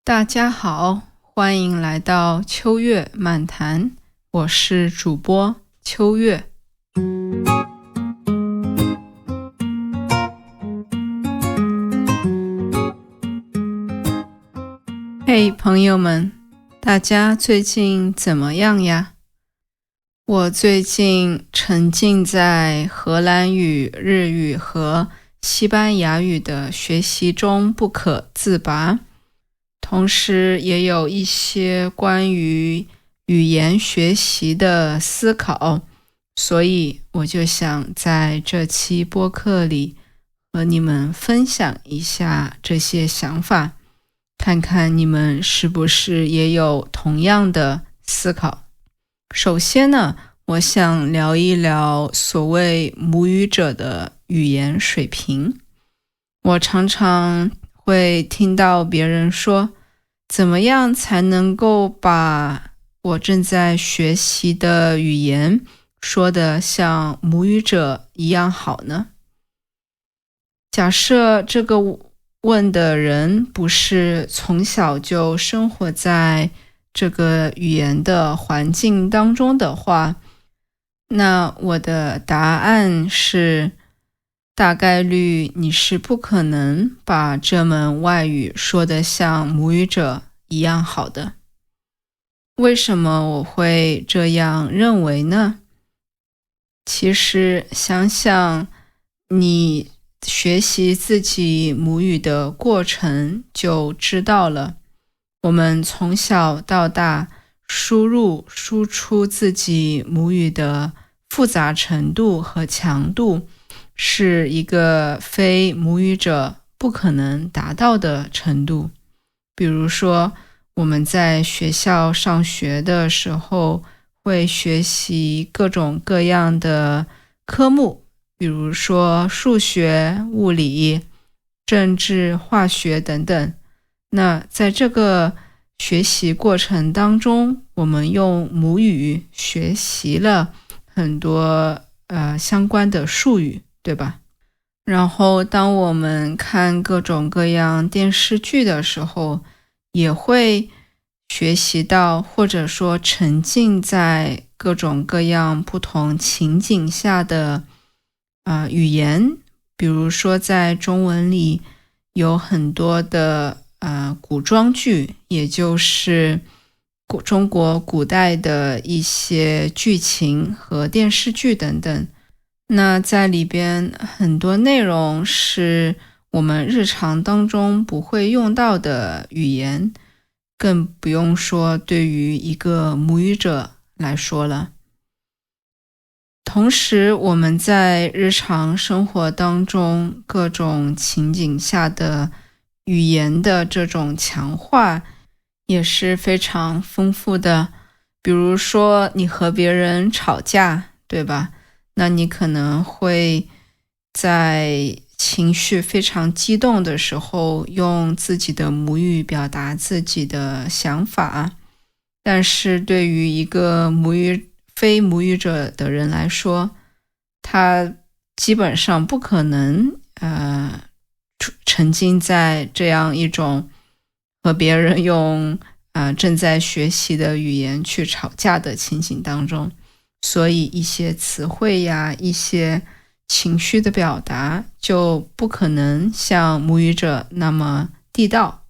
大家好，欢迎来到秋月漫谈，我是主播秋月。嘿，朋友们，大家最近怎么样呀？我最近沉浸在荷兰语、日语和西班牙语的学习中不可自拔，同时也有一些关于语言学习的思考，所以我就想在这期播客里和你们分享一下这些想法，看看你们是不是也有同样的思考。首先呢，我想聊一聊所谓母语者的语言水平。我常常会听到别人说，怎么样才能够把我正在学习的语言说得像母语者一样好呢？假设这个问的人不是从小就生活在这个语言的环境当中的话，那我的答案是，大概率你是不可能把这门外语说得像母语者一样好的。为什么我会这样认为呢？其实想想你学习自己母语的过程就知道了。我们从小到大输入输出自己母语的复杂程度和强度是一个非母语者不可能达到的程度。比如说，我们在学校上学的时候会学习各种各样的科目，比如说数学、物理、政治、化学等等。那在这个学习过程当中，我们用母语学习了很多相关的术语，对吧？然后当我们看各种各样电视剧的时候，也会学习到或者说沉浸在各种各样不同情景下的语言。比如说在中文里有很多的古装剧，也就是中国古代的一些剧情和电视剧等等。那在里边很多内容是我们日常当中不会用到的语言，更不用说对于一个母语者来说了。同时，我们在日常生活当中各种情景下的语言的这种强化也是非常丰富的。比如说你和别人吵架，对吧？那你可能会在情绪非常激动的时候用自己的母语表达自己的想法，但是对于一个非母语者的人来说，他基本上不可能沉浸在这样一种和别人用正在学习的语言去吵架的情景当中。所以一些词汇呀，一些情绪的表达就不可能像母语者那么地道。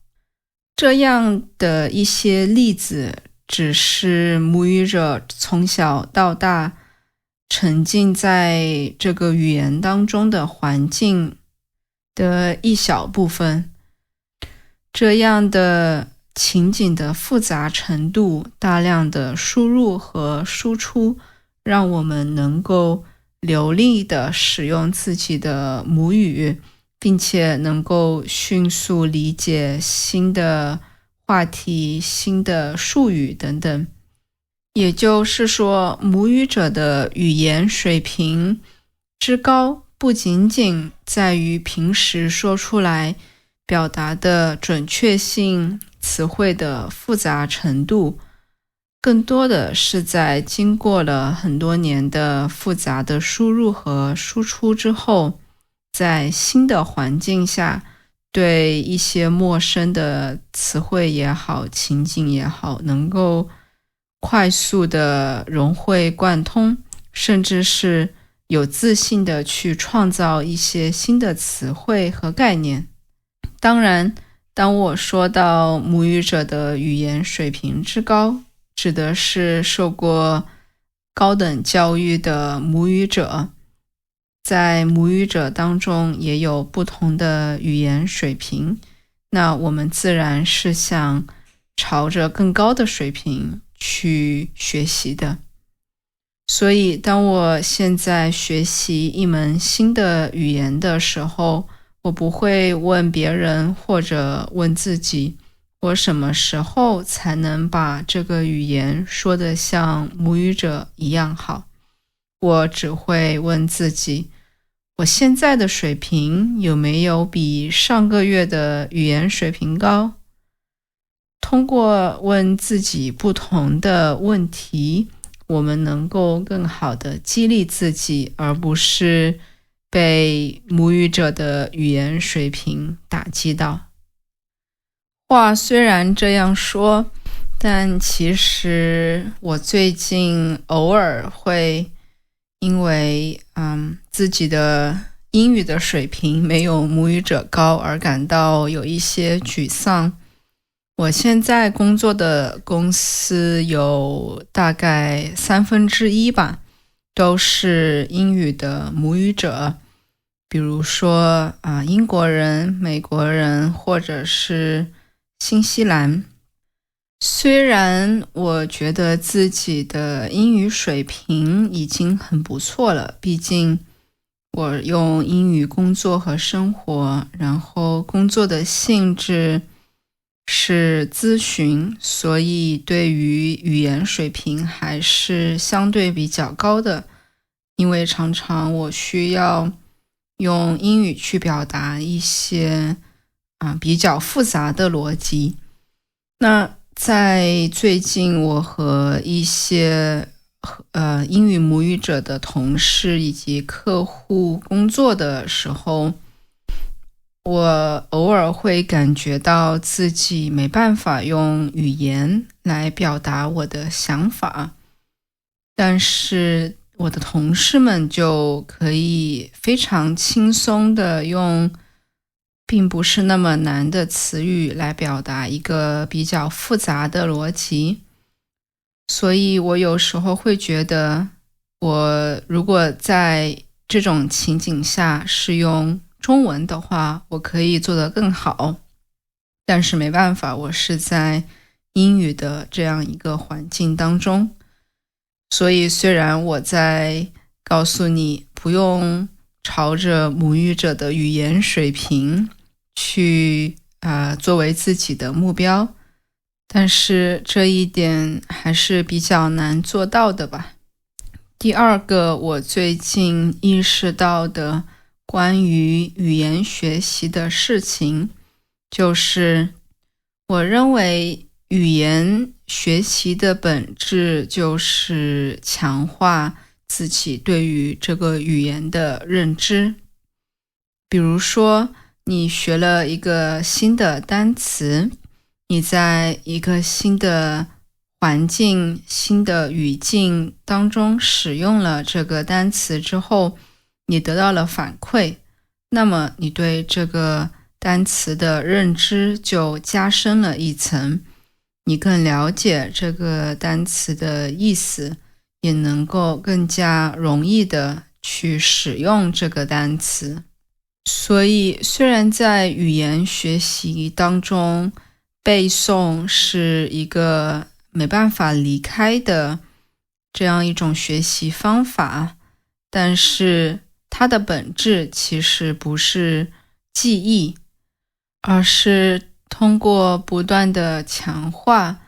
这样的一些例子只是母语者从小到大沉浸在这个语言当中的环境的一小部分。这样的情景的复杂程度，大量的输入和输出，让我们能够流利地使用自己的母语，并且能够迅速理解新的话题、新的术语等等。也就是说，母语者的语言水平之高，不仅仅在于平时说出来表达的准确性、词汇的复杂程度，更多的是在经过了很多年的复杂的输入和输出之后，在新的环境下对一些陌生的词汇也好，情景也好，能够快速的融会贯通，甚至是有自信的去创造一些新的词汇和概念。当然，当我说到母语者的语言水平之高，指的是受过高等教育的母语者。在母语者当中也有不同的语言水平，那我们自然是想朝着更高的水平去学习的。所以当我现在学习一门新的语言的时候，我不会问别人或者问自己，我什么时候才能把这个语言说得像母语者一样好？我只会问自己，我现在的水平有没有比上个月的语言水平高？通过问自己不同的问题，我们能够更好的激励自己，而不是被母语者的语言水平打击到。话虽然这样说，但其实我最近偶尔会因为自己的英语的水平没有母语者高而感到有一些沮丧。我现在工作的公司有大概1/3吧，都是英语的母语者，比如说英国人、美国人或者是新西兰。虽然我觉得自己的英语水平已经很不错了，毕竟我用英语工作和生活，然后工作的性质是咨询，所以对于语言水平还是相对比较高的，因为常常我需要用英语去表达一些比较复杂的逻辑。那在最近，我和一些英语母语者的同事以及客户工作的时候，我偶尔会感觉到自己没办法用语言来表达我的想法，但是我的同事们就可以非常轻松的用并不是那么难的词语来表达一个比较复杂的逻辑。所以我有时候会觉得，我如果在这种情景下是用中文的话，我可以做得更好。但是没办法，我是在英语的这样一个环境当中。所以虽然我在告诉你不用朝着母语者的语言水平去作为自己的目标，但是这一点还是比较难做到的吧。第二个我最近意识到的关于语言学习的事情，就是我认为语言学习的本质就是强化自己对于这个语言的认知。比如说，你学了一个新的单词，你在一个新的环境、新的语境当中使用了这个单词之后，你得到了反馈，那么你对这个单词的认知就加深了一层，你更了解这个单词的意思，也能够更加容易的去使用这个单词。所以虽然在语言学习当中，背诵是一个没办法离开的这样一种学习方法，但是它的本质其实不是记忆，而是通过不断的强化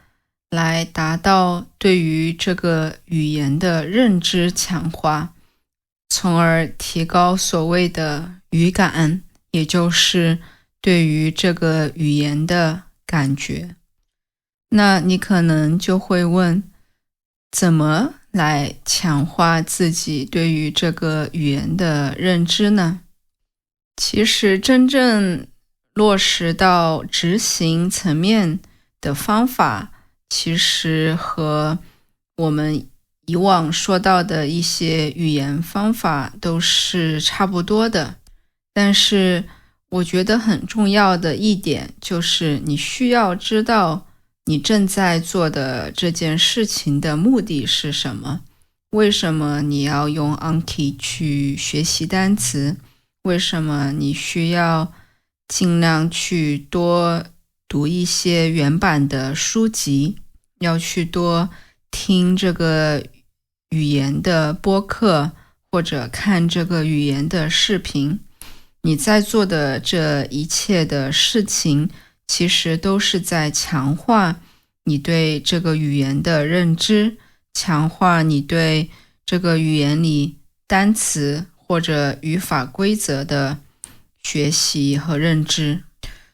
来达到对于这个语言的认知强化，从而提高所谓的语感，也就是对于这个语言的感觉。那你可能就会问，怎么来强化自己对于这个语言的认知呢？其实真正落实到执行层面的方法，其实和我们以往说到的一些语言方法都是差不多的。但是我觉得很重要的一点就是你需要知道你正在做的这件事情的目的是什么。为什么你要用 Anki 去学习单词？为什么你需要尽量去多读一些原版的书籍，要去多听这个语言的播客，或者看这个语言的视频？你在做的这一切的事情，其实都是在强化你对这个语言的认知，强化你对这个语言里单词或者语法规则的学习和认知。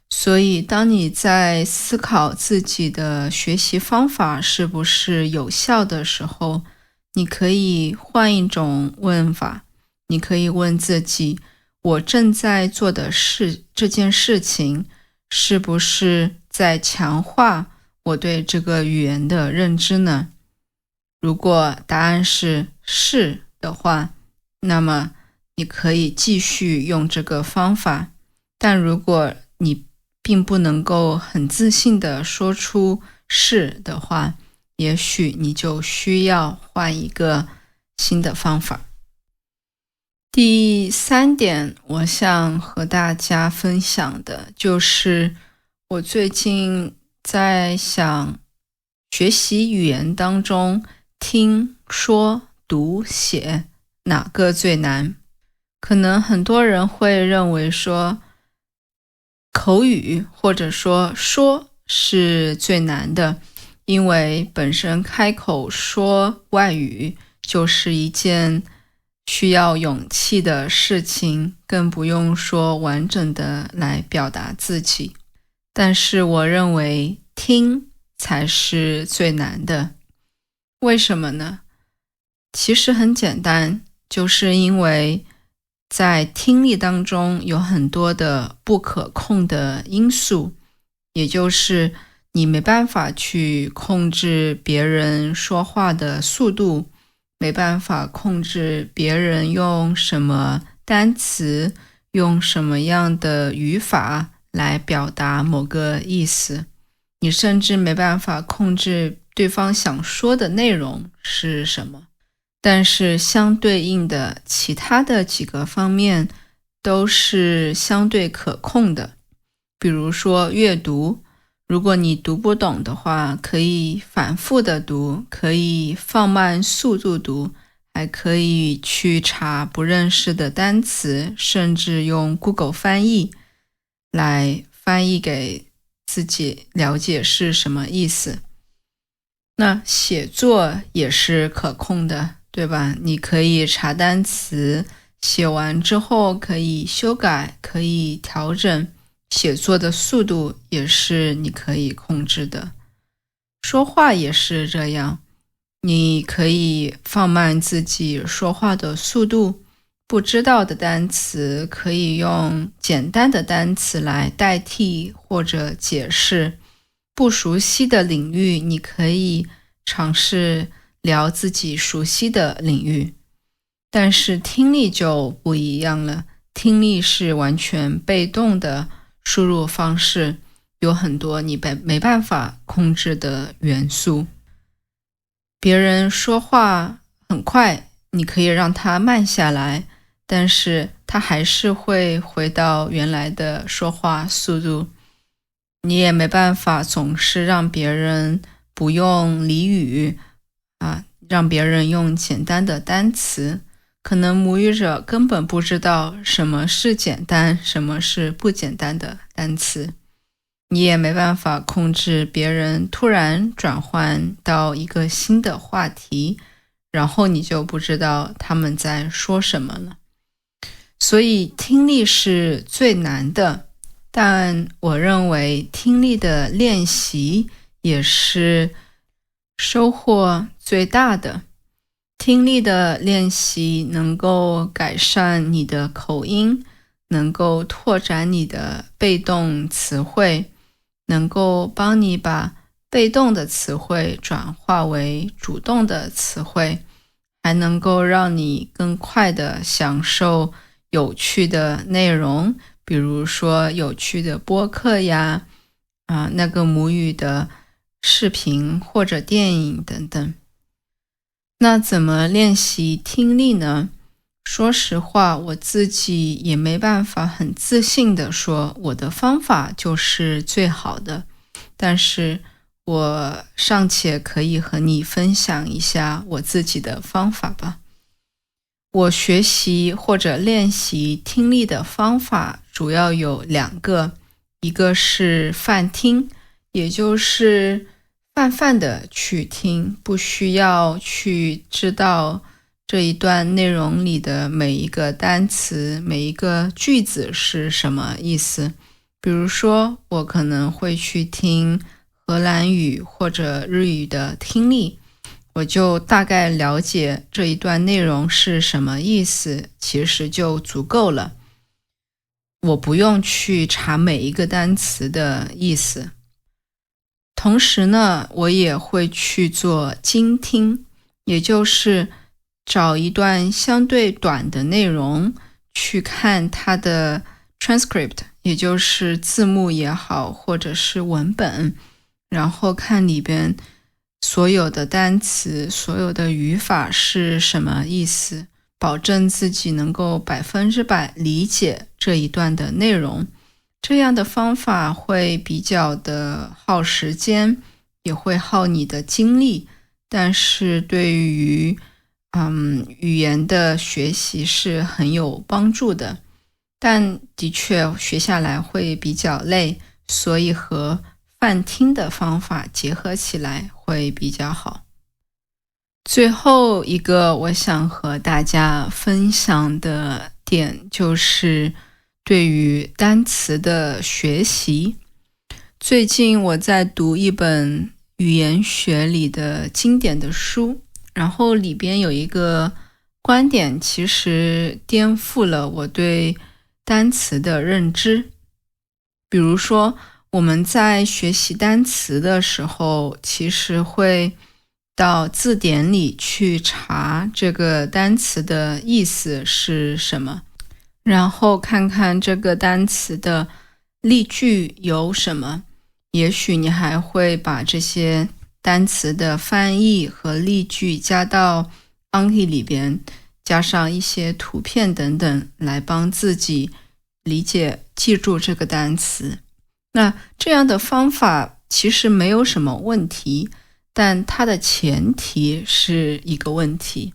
所以当你在思考自己的学习方法是不是有效的时候，你可以换一种问法，你可以问自己，我正在做的这件事情是不是在强化我对这个语言的认知呢？如果答案是的话，那么你可以继续用这个方法。但如果你并不能够很自信地说出是的话，也许你就需要换一个新的方法。第3点，我想和大家分享的就是我最近在想，学习语言当中听、说、读、写哪个最难？可能很多人会认为说口语或者说是最难的，因为本身开口说外语就是一件需要勇气的事情，更不用说完整的来表达自己。但是我认为听才是最难的。为什么呢？其实很简单，就是因为在听力当中有很多的不可控的因素，也就是你没办法去控制别人说话的速度，没办法控制别人用什么单词，用什么样的语法来表达某个意思，你甚至没办法控制对方想说的内容是什么。但是相对应的其他的几个方面都是相对可控的。比如说阅读，如果你读不懂的话，可以反复的读，可以放慢速度读，还可以去查不认识的单词，甚至用 Google 翻译来翻译给自己了解是什么意思。那写作也是可控的，对吧？你可以查单词，写完之后可以修改，可以调整，写作的速度也是你可以控制的。说话也是这样，你可以放慢自己说话的速度，不知道的单词可以用简单的单词来代替或者解释，不熟悉的领域你可以尝试聊自己熟悉的领域。但是听力就不一样了，听力是完全被动的输入方式，有很多你没办法控制的元素。别人说话很快，你可以让他慢下来，但是他还是会回到原来的说话速度。你也没办法总是让别人不用俚语让别人用简单的单词。可能母语者根本不知道什么是简单，什么是不简单的单词。你也没办法控制别人突然转换到一个新的话题，然后你就不知道他们在说什么了。所以听力是最难的，但我认为听力的练习也是收获最大的。听力的练习能够改善你的口音，能够拓展你的被动词汇，能够帮你把被动的词汇转化为主动的词汇，还能够让你更快地享受有趣的内容，比如说有趣的播客呀，那个母语的视频或者电影等等。那怎么练习听力呢？说实话，我自己也没办法很自信地说我的方法就是最好的，但是我尚且可以和你分享一下我自己的方法吧。我学习或者练习听力的方法主要有2个，一个是泛听，也就是泛泛的去听，不需要去知道这一段内容里的每一个单词、每一个句子是什么意思。比如说，我可能会去听荷兰语或者日语的听力，我就大概了解这一段内容是什么意思，其实就足够了。我不用去查每一个单词的意思。同时呢，我也会去做精听，也就是找一段相对短的内容，去看它的 transcript， 也就是字幕也好，或者是文本，然后看里边所有的单词、所有的语法是什么意思，保证自己能够100%理解这一段的内容。这样的方法会比较的耗时间，也会耗你的精力，但是对于语言的学习是很有帮助的。但的确学下来会比较累，所以和泛听的方法结合起来会比较好。最后一个我想和大家分享的点就是对于单词的学习。最近我在读一本语言学里的经典的书，然后里边有一个观点其实颠覆了我对单词的认知。比如说，我们在学习单词的时候，其实会到字典里去查这个单词的意思是什么，然后看看这个单词的例句有什么。也许你还会把这些单词的翻译和例句加到 Anki 里边，加上一些图片等等，来帮自己理解、记住这个单词。那这样的方法其实没有什么问题，但它的前提是一个问题。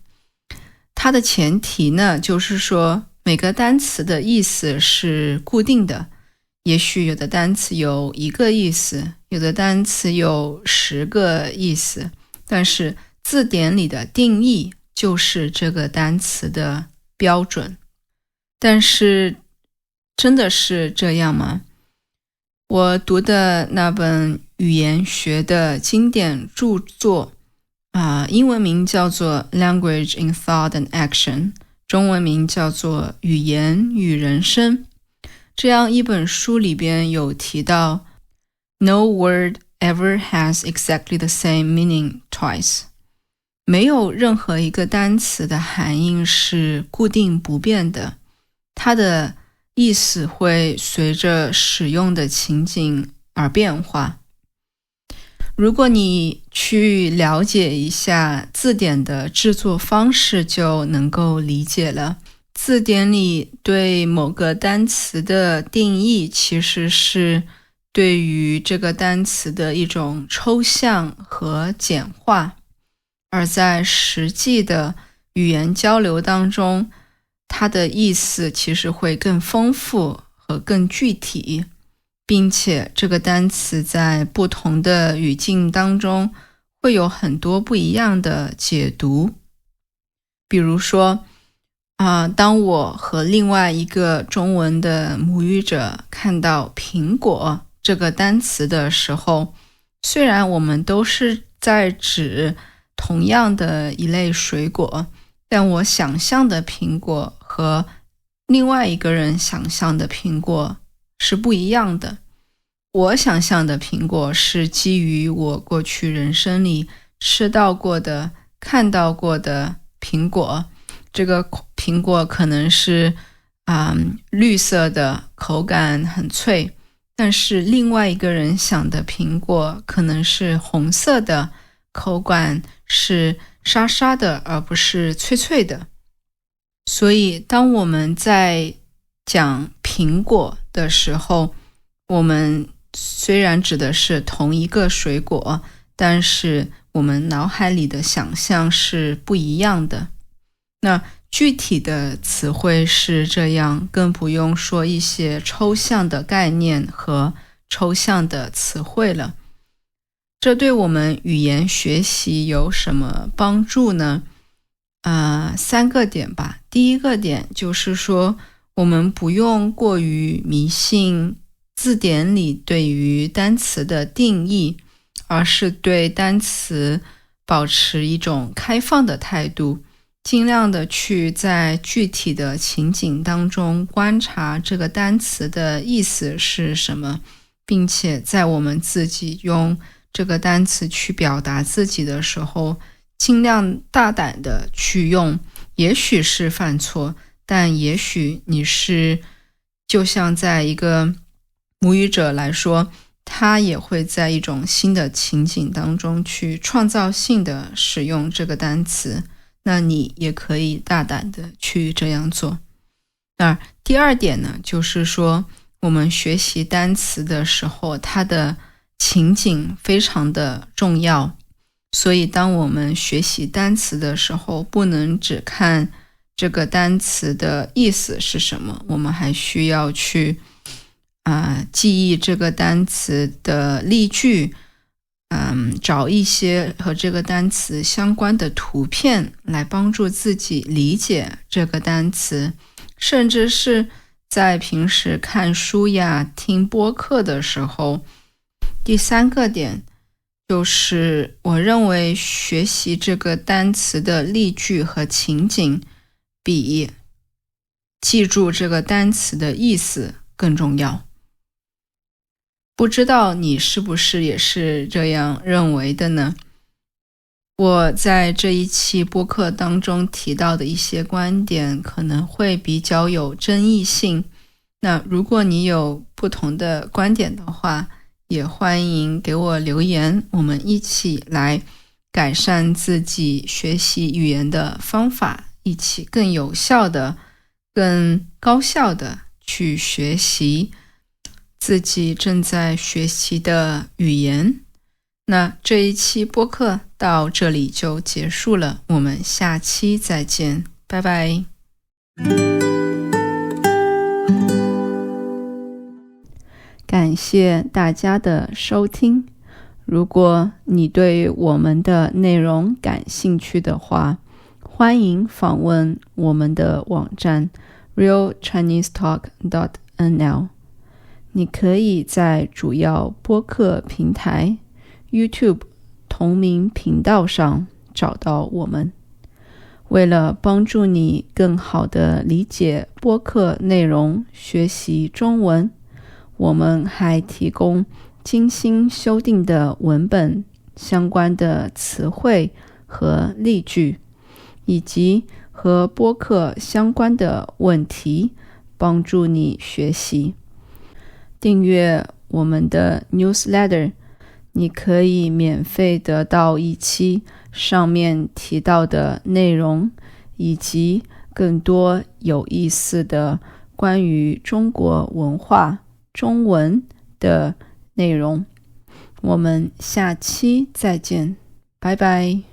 它的前提呢，就是说每个单词的意思是固定的，也许有的单词有1个意思，有的单词有10个意思，但是字典里的定义就是这个单词的标准。但是真的是这样吗？我读的那本语言学的经典著作英文名叫做 Language in Thought and Action， 中文名叫做语言与人生。这样一本书里边有提到 No word ever has exactly the same meaning twice， 没有任何一个单词的含义是固定不变的，它的意思会随着使用的情景而变化。如果你去了解一下字典的制作方式，就能够理解了。字典里对某个单词的定义其实是对于这个单词的一种抽象和简化，而在实际的语言交流当中，它的意思其实会更丰富和更具体，并且这个单词在不同的语境当中会有很多不一样的解读。比如说当我和另外一个中文的母语者看到苹果这个单词的时候，虽然我们都是在指同样的一类水果，但我想象的苹果和另外一个人想象的苹果是不一样的。我想象的苹果是基于我过去人生里吃到过的、看到过的苹果。这个苹果可能是绿色的，口感很脆，但是另外一个人想的苹果可能是红色的，口感是沙沙的，而不是脆脆的。所以当我们在讲苹果的时候，我们虽然指的是同一个水果，但是我们脑海里的想象是不一样的。那具体的词汇是这样，更不用说一些抽象的概念和抽象的词汇了。这对我们语言学习有什么帮助呢？3个点吧。第一个点就是说，我们不用过于迷信字典里对于单词的定义，而是对单词保持一种开放的态度，尽量的去在具体的情景当中观察这个单词的意思是什么，并且在我们自己用这个单词去表达自己的时候，尽量大胆的去用。也许是犯错，但也许你是就像在一个母语者来说，他也会在一种新的情景当中去创造性的使用这个单词，那你也可以大胆的去这样做。那第二点呢，就是说我们学习单词的时候，它的情景非常的重要。所以当我们学习单词的时候，不能只看这个单词的意思是什么，我们还需要去记忆这个单词的例句，找一些和这个单词相关的图片来帮助自己理解这个单词，甚至是在平时看书呀、听播客的时候。第3个点就是我认为学习这个单词的例句和情景比记住这个单词的意思更重要。不知道你是不是也是这样认为的呢？我在这一期播客当中提到的一些观点可能会比较有争议性，那如果你有不同的观点的话，也欢迎给我留言，我们一起来改善自己学习语言的方法，一起更有效的、更高效的去学习自己正在学习的语言。那这一期播客到这里就结束了，我们下期再见，拜拜。感谢大家的收听。如果你对我们的内容感兴趣的话，欢迎访问我们的网站 realchinesetalk.nl。 你可以在主要播客平台 YouTube 同名频道上找到我们。为了帮助你更好地理解播客内容，学习中文，我们还提供精心修订的文本、相关的词汇和例句，以及和播客相关的问题，帮助你学习。订阅我们的 newsletter， 你可以免费得到一期上面提到的内容，以及更多有意思的关于中国文化、中文的内容。我们下期再见，拜拜。